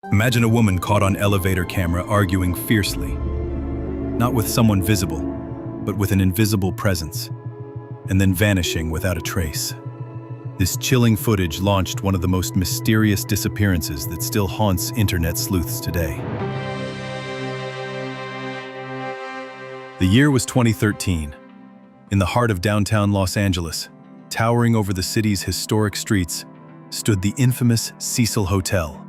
Imagine a woman caught on elevator camera arguing fiercely, not with someone visible, but with an invisible presence, and then vanishing without a trace. This chilling footage launched one of the most mysterious disappearances that still haunts internet sleuths today. The year was 2013. In the heart of downtown Los Angeles, towering over the city's historic streets, stood the infamous Cecil Hotel,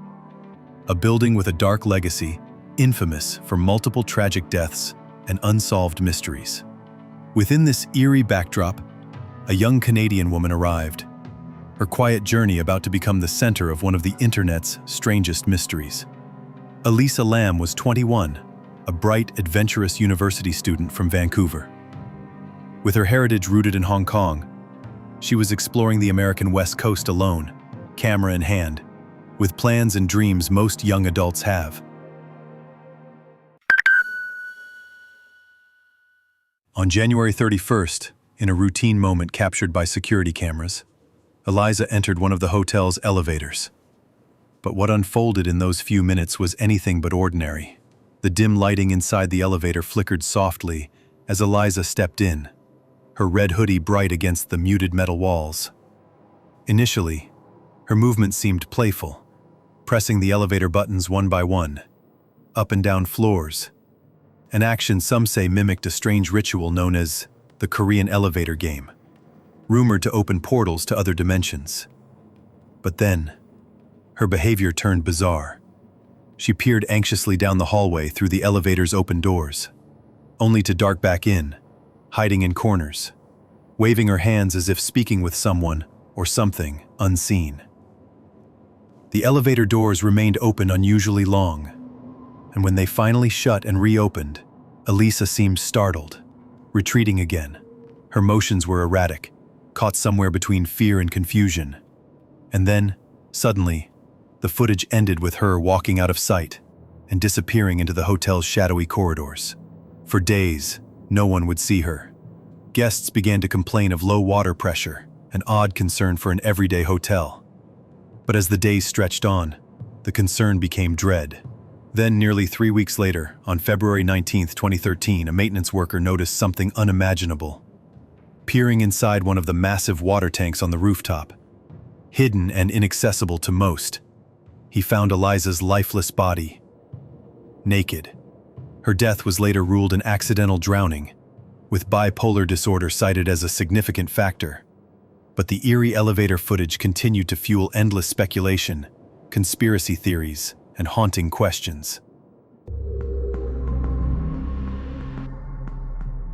a building with a dark legacy, infamous for multiple tragic deaths and unsolved mysteries. Within this eerie backdrop, a young Canadian woman arrived, her quiet journey about to become the center of one of the internet's strangest mysteries. Elisa Lam was 21, a bright, adventurous university student from Vancouver. With her heritage rooted in Hong Kong, she was exploring the American West Coast alone, camera in hand, with plans and dreams most young adults have. On January 31st, in a routine moment captured by security cameras, Eliza entered one of the hotel's elevators. But what unfolded in those few minutes was anything but ordinary. The dim lighting inside the elevator flickered softly as Eliza stepped in, her red hoodie bright against the muted metal walls. Initially, her movement seemed playful, pressing the elevator buttons one by one, up and down floors, an action some say mimicked a strange ritual known as the Korean elevator game, rumored to open portals to other dimensions. But then, her behavior turned bizarre. She peered anxiously down the hallway through the elevator's open doors, only to dart back in, hiding in corners, waving her hands as if speaking with someone or something unseen. The elevator doors remained open unusually long, and when they finally shut and reopened, Elisa seemed startled, retreating again. Her motions were erratic, caught somewhere between fear and confusion. And then, suddenly, the footage ended with her walking out of sight and disappearing into the hotel's shadowy corridors. For days, no one would see her. Guests began to complain of low water pressure, an odd concern for an everyday hotel. But as the days stretched on, the concern became dread. Then, nearly 3 weeks later, on February 19, 2013, a maintenance worker noticed something unimaginable. Peering inside one of the massive water tanks on the rooftop, hidden and inaccessible to most, he found Eliza's lifeless body, naked. Her death was later ruled an accidental drowning, with bipolar disorder cited as a significant factor. But the eerie elevator footage continued to fuel endless speculation, conspiracy theories, and haunting questions.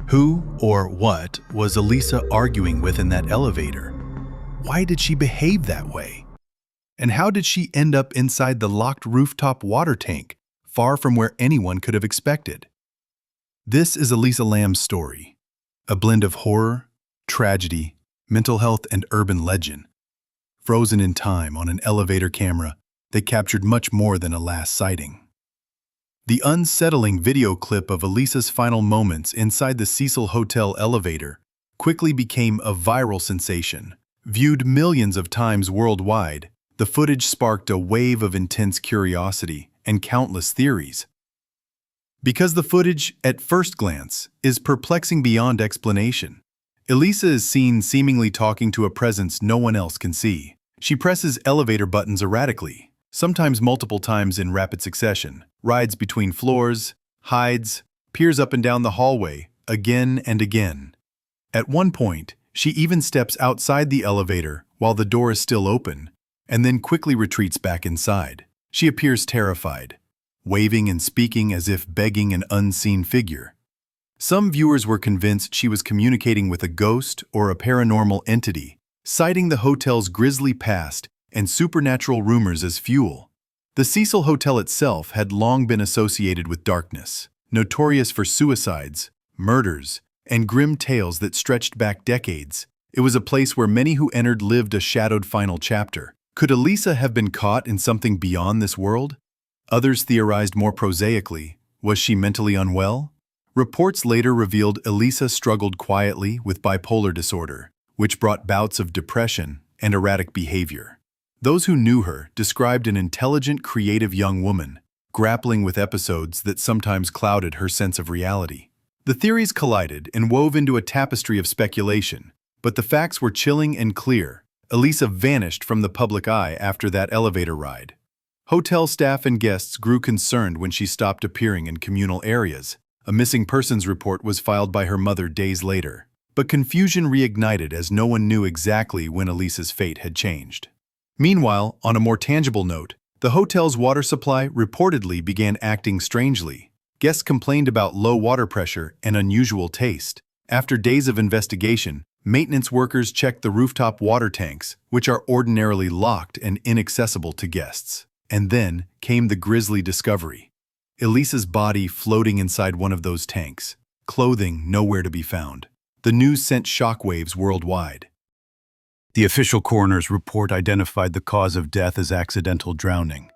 Who or what was Elisa arguing with in that elevator? Why did she behave that way? And how did she end up inside the locked rooftop water tank, far from where anyone could have expected? This is Elisa Lam's story, a blend of horror, tragedy, mental health, and urban legend, frozen in time on an elevator camera that captured much more than a last sighting. The unsettling video clip of Elisa's final moments inside the Cecil Hotel elevator quickly became a viral sensation. Viewed millions of times worldwide, the footage sparked a wave of intense curiosity and countless theories. Because the footage, at first glance, is perplexing beyond explanation, Elisa is seen seemingly talking to a presence no one else can see. She presses elevator buttons erratically, sometimes multiple times in rapid succession, rides between floors, hides, peers up and down the hallway, again and again. At one point, she even steps outside the elevator while the door is still open, and then quickly retreats back inside. She appears terrified, waving and speaking as if begging an unseen figure. Some viewers were convinced she was communicating with a ghost or a paranormal entity, citing the hotel's grisly past and supernatural rumors as fuel. The Cecil Hotel itself had long been associated with darkness, notorious for suicides, murders, and grim tales that stretched back decades. It was a place where many who entered lived a shadowed final chapter. Could Elisa have been caught in something beyond this world? Others theorized more prosaically, was she mentally unwell? Reports later revealed Elisa struggled quietly with bipolar disorder, which brought bouts of depression and erratic behavior. Those who knew her described an intelligent, creative young woman, grappling with episodes that sometimes clouded her sense of reality. The theories collided and wove into a tapestry of speculation, but the facts were chilling and clear. Elisa vanished from the public eye after that elevator ride. Hotel staff and guests grew concerned when she stopped appearing in communal areas. A missing persons report was filed by her mother days later. But confusion reignited as no one knew exactly when Elisa's fate had changed. Meanwhile, on a more tangible note, the hotel's water supply reportedly began acting strangely. Guests complained about low water pressure and unusual taste. After days of investigation, maintenance workers checked the rooftop water tanks, which are ordinarily locked and inaccessible to guests. And then came the grisly discovery: Elisa's body floating inside one of those tanks, clothing nowhere to be found. The news sent shockwaves worldwide. The official coroner's report identified the cause of death as accidental drowning.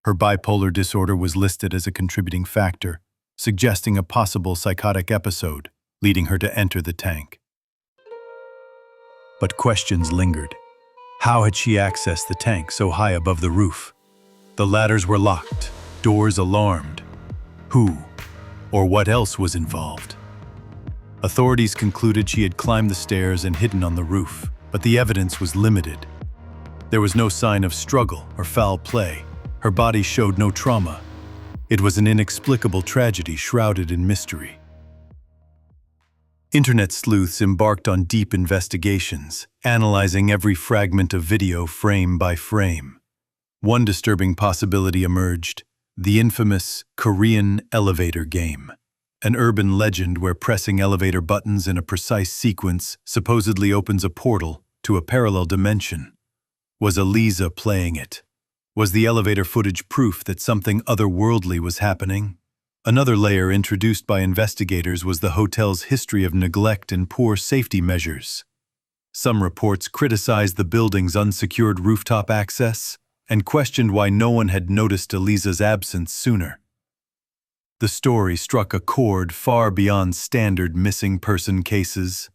Her bipolar disorder was listed as a contributing factor, suggesting a possible psychotic episode, leading her to enter the tank. But questions lingered. How had she accessed the tank so high above the roof? The ladders were locked, doors alarmed. Who or what else was involved? Authorities concluded she had climbed the stairs and hidden on the roof, but the evidence was limited. There was no sign of struggle or foul play. Her body showed no trauma. It was an inexplicable tragedy shrouded in mystery. Internet sleuths embarked on deep investigations, analyzing every fragment of video frame by frame. One disturbing possibility emerged: the infamous Korean elevator game. An urban legend where pressing elevator buttons in a precise sequence supposedly opens a portal to a parallel dimension. Was Elisa playing it? Was the elevator footage proof that something otherworldly was happening? Another layer introduced by investigators was the hotel's history of neglect and poor safety measures. Some reports criticized the building's unsecured rooftop access and questioned why no one had noticed Elisa's absence sooner. The story struck a chord far beyond standard missing person cases.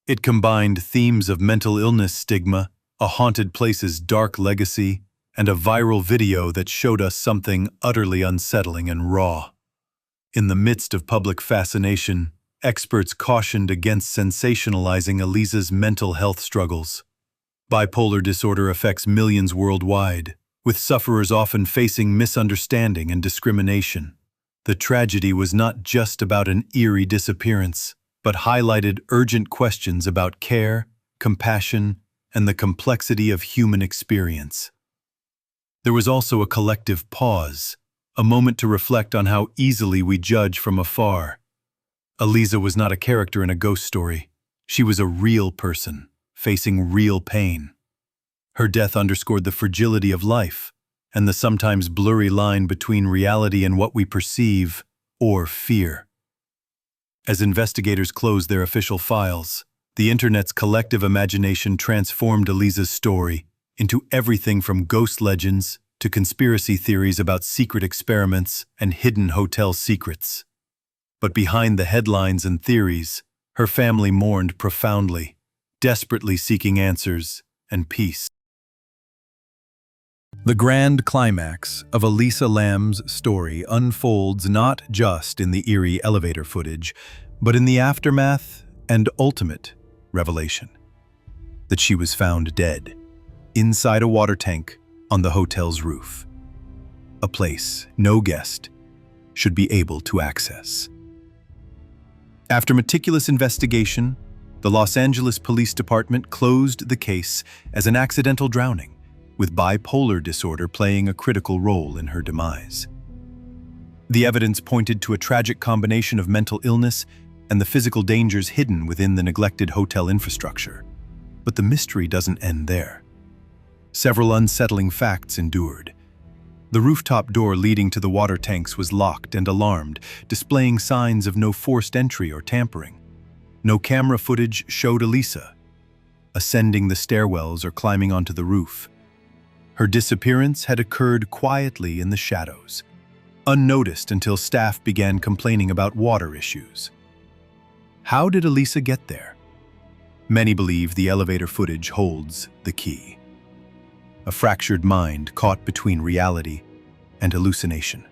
It combined themes of mental illness stigma, a haunted place's dark legacy, and a viral video that showed us something utterly unsettling and raw. In the midst of public fascination, experts cautioned against sensationalizing Elisa's mental health struggles. Bipolar disorder affects millions worldwide, with sufferers often facing misunderstanding and discrimination. The tragedy was not just about an eerie disappearance, but highlighted urgent questions about care, compassion, and the complexity of human experience. There was also a collective pause, a moment to reflect on how easily we judge from afar. Elisa was not a character in a ghost story. She was a real person, facing real pain. Her death underscored the fragility of life, and the sometimes blurry line between reality and what we perceive or fear. As investigators closed their official files, the internet's collective imagination transformed Elisa's story into everything from ghost legends to conspiracy theories about secret experiments and hidden hotel secrets. But behind the headlines and theories, her family mourned profoundly, desperately seeking answers and peace. The grand climax of Elisa Lam's story unfolds not just in the eerie elevator footage, but in the aftermath and ultimate revelation: that she was found dead, inside a water tank on the hotel's roof, a place no guest should be able to access. After meticulous investigation, the Los Angeles Police Department closed the case as an accidental drowning, with bipolar disorder playing a critical role in her demise. The evidence pointed to a tragic combination of mental illness and the physical dangers hidden within the neglected hotel infrastructure. But the mystery doesn't end there. Several unsettling facts endured. The rooftop door leading to the water tanks was locked and alarmed, displaying signs of no forced entry or tampering. No camera footage showed Elisa ascending the stairwells or climbing onto the roof. Her disappearance had occurred quietly in the shadows, unnoticed until staff began complaining about water issues. How did Elisa get there? Many believe the elevator footage holds the key. a fractured mind caught between reality and hallucination.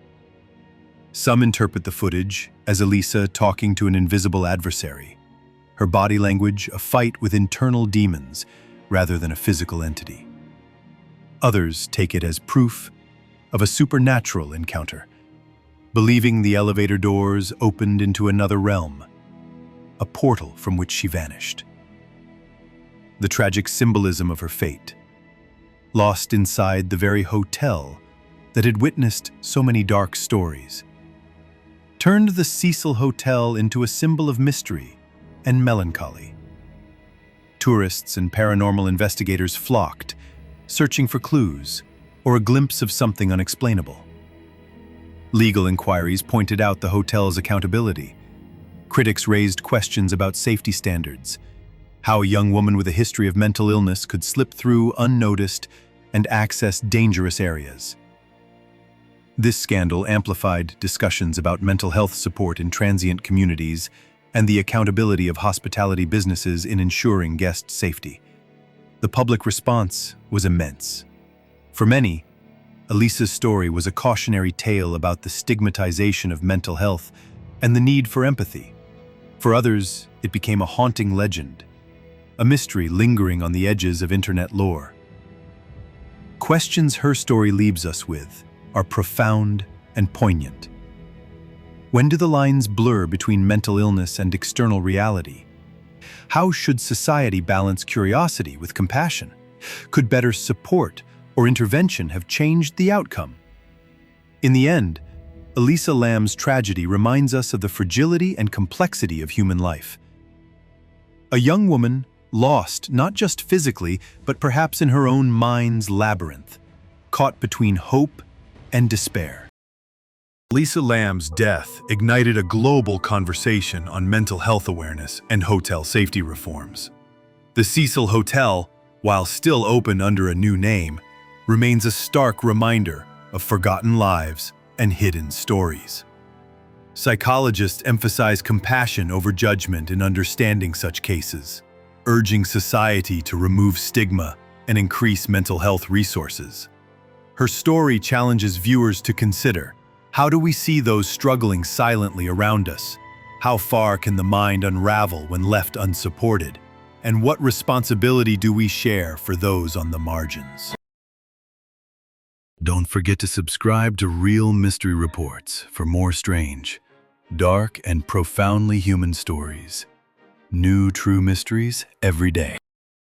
Some interpret the footage as Elisa talking to an invisible adversary, her body language a fight with internal demons rather than a physical entity. Others take it as proof of a supernatural encounter, believing the elevator doors opened into another realm, a portal from which she vanished. The tragic symbolism of her fate, lost inside the very hotel that had witnessed so many dark stories, turned the Cecil Hotel into a symbol of mystery and melancholy. Tourists and paranormal investigators flocked, searching for clues or a glimpse of something unexplainable. Legal inquiries pointed out the hotel's accountability. Critics raised questions about safety standards, how a young woman with a history of mental illness could slip through unnoticed and access dangerous areas. This scandal amplified discussions about mental health support in transient communities and the accountability of hospitality businesses in ensuring guest safety. The public response was immense. For many, Elisa's story was a cautionary tale about the stigmatization of mental health and the need for empathy. For others, it became a haunting legend, a mystery lingering on the edges of internet lore. Questions her story leaves us with are profound and poignant. When do the lines blur between mental illness and external reality? How should society balance curiosity with compassion? Could better support or intervention have changed the outcome? In the end, Elisa Lam's tragedy reminds us of the fragility and complexity of human life. A young woman lost not just physically, but perhaps in her own mind's labyrinth, caught between hope and despair. Elisa Lam's death ignited a global conversation on mental health awareness and hotel safety reforms. The Cecil Hotel, while still open under a new name, remains a stark reminder of forgotten lives and hidden stories. Psychologists emphasize compassion over judgment in understanding such cases, urging society to remove stigma and increase mental health resources. Her story challenges viewers to consider, how do we see those struggling silently around us? How far can the mind unravel when left unsupported? And what responsibility do we share for those on the margins? Don't forget to subscribe to Real Mystery Reports for more strange, dark, and profoundly human stories. New true mysteries every day.